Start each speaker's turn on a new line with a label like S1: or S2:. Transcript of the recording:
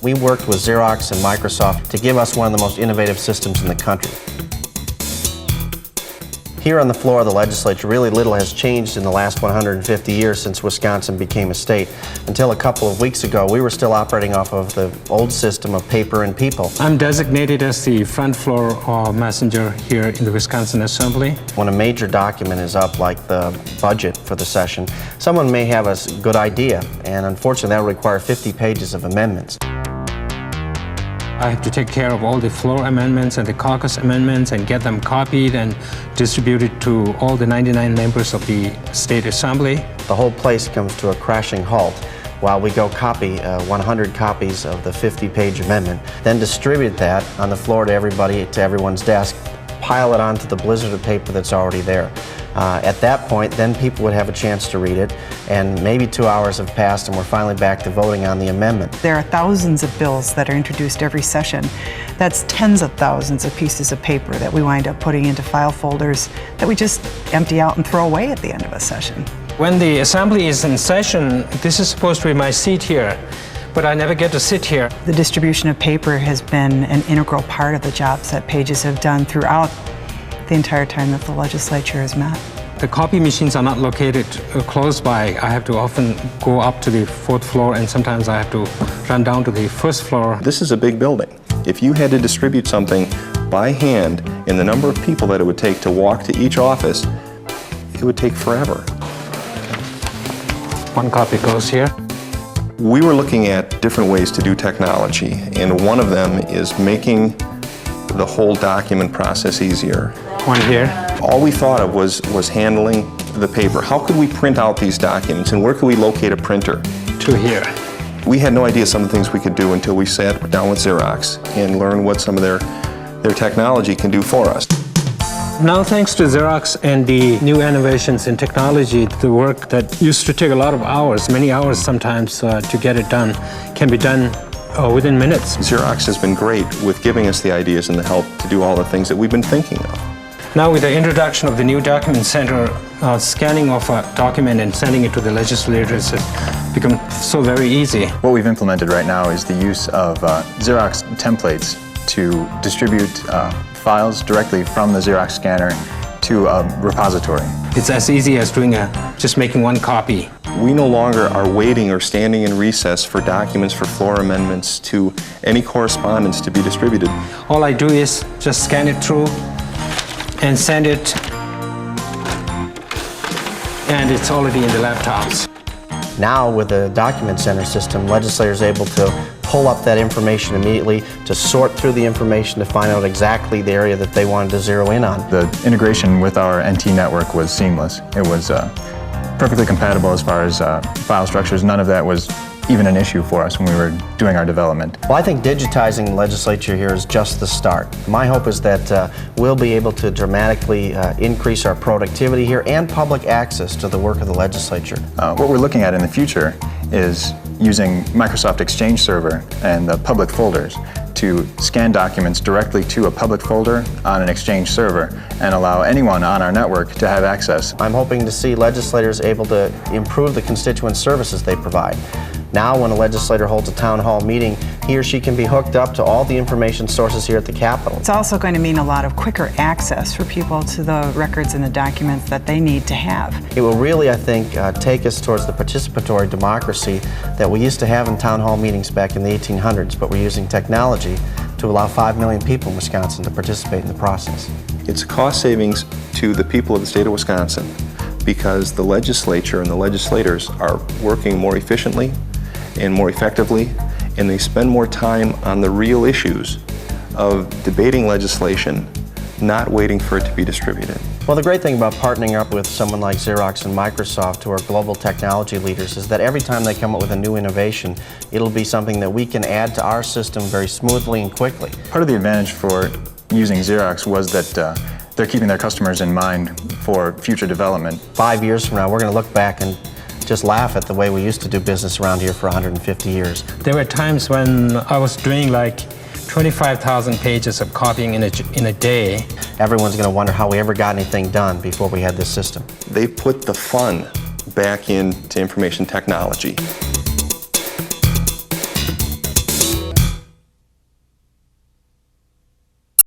S1: We worked with Xerox and Microsoft to give us one of the most innovative systems in the country. Here on the floor of the legislature, really little has changed in the last 150 years since Wisconsin became a state. Until a couple of weeks ago, we were still operating off of the old system of paper and people.
S2: I'm designated as the front floor messenger here in the Wisconsin Assembly.
S1: When a major document is up, like the budget for the session, someone may have a good idea, and unfortunately that will require 50 pages of amendments.
S2: I have to take care of all the floor amendments and the caucus amendments and get them copied and distributed to all the 99 members of the State Assembly.
S1: The whole place comes to a crashing halt while we go copy 100 copies of the 50-page amendment, then distribute that on the floor to everybody, to everyone's desk, pile it onto the blizzard of paper that's already there. At that point, then people would have a chance to read it, and maybe 2 hours have passed and we're finally back to voting on the amendment.
S3: There are thousands of bills that are introduced every session. That's tens of thousands of pieces of paper that we wind up putting into file folders that we just empty out and throw away at the end of a session.
S2: When the Assembly is in session, this is supposed to be my seat here, but I never get to sit here.
S3: The distribution of paper has been an integral part of the jobs that Pages have done throughout the entire time that the legislature has met.
S2: The copy machines are not located close by. I have to often go up to the 4th floor, and sometimes I have to run down to the 1st floor.
S4: This is a big building. If you had to distribute something by hand in the number of people that it would take to walk to each office, it would take forever.
S2: One copy goes here.
S4: We were looking at different ways to do technology, and one of them is making the whole document process easier.
S2: One here.
S4: All we thought of was handling the paper. How could we print out these documents, and where could we locate a printer?
S2: 2 here.
S4: We had no idea some of the things we could do until we sat down with Xerox and learned what some of their technology can do for us.
S2: Now, thanks to Xerox and the new innovations in technology, the work that used to take a lot of hours, many hours sometimes, to get it done, can be done within minutes.
S4: Xerox has been great with giving us the ideas and the help to do all the things that we've been thinking of.
S2: Now, with the introduction of the new document center, scanning of a document and sending it to the legislators has become so very easy.
S5: What we've implemented right now is the use of Xerox templates to distribute files directly from the Xerox scanner to a repository.
S2: It's as easy as just making one copy.
S4: We no longer are waiting or standing in recess for documents for floor amendments to any correspondence to be distributed.
S2: All I do is just scan it through and send it, and it's already in the laptops.
S1: Now, with the document center system, legislators are able to pull up that information immediately, to sort through the information to find out exactly the area that they wanted to zero in on.
S5: The integration with our NT network was seamless. It was perfectly compatible as far as file structures. None of that was even an issue for us when we were doing our development.
S1: Well, I think digitizing the legislature here is just the start. My hope is that we'll be able to dramatically increase our productivity here and public access to the work of the legislature.
S5: What we're looking at in the future is using Microsoft Exchange Server and the public folders to scan documents directly to a public folder on an Exchange server and allow anyone on our network to have access.
S1: I'm hoping to see legislators able to improve the constituent services they provide. Now, when a legislator holds a town hall meeting, he or she can be hooked up to all the information sources here at the Capitol.
S3: It's also going to mean a lot of quicker access for people to the records and the documents that they need to have.
S1: It will really, I think, take us towards the participatory democracy that we used to have in town hall meetings back in the 1800s, but we're using technology to allow 5 million people in Wisconsin to participate in the process.
S4: It's a cost savings to the people of the state of Wisconsin because the legislature and the legislators are working more efficiently and more effectively, and they spend more time on the real issues of debating legislation, not waiting for it to be distributed.
S1: Well, the great thing about partnering up with someone like Xerox and Microsoft, who are global technology leaders, is that every time they come up with a new innovation, it'll be something that we can add to our system very smoothly and quickly.
S5: Part of the advantage for using Xerox was that they're keeping their customers in mind for future development.
S1: 5 years from now, we're going to look back and just laugh at the way we used to do business around here for 150 years.
S2: There were times when I was doing like 25,000 pages of copying in a day.
S1: Everyone's going to wonder how we ever got anything done before we had this system.
S4: They put the fun back into information technology.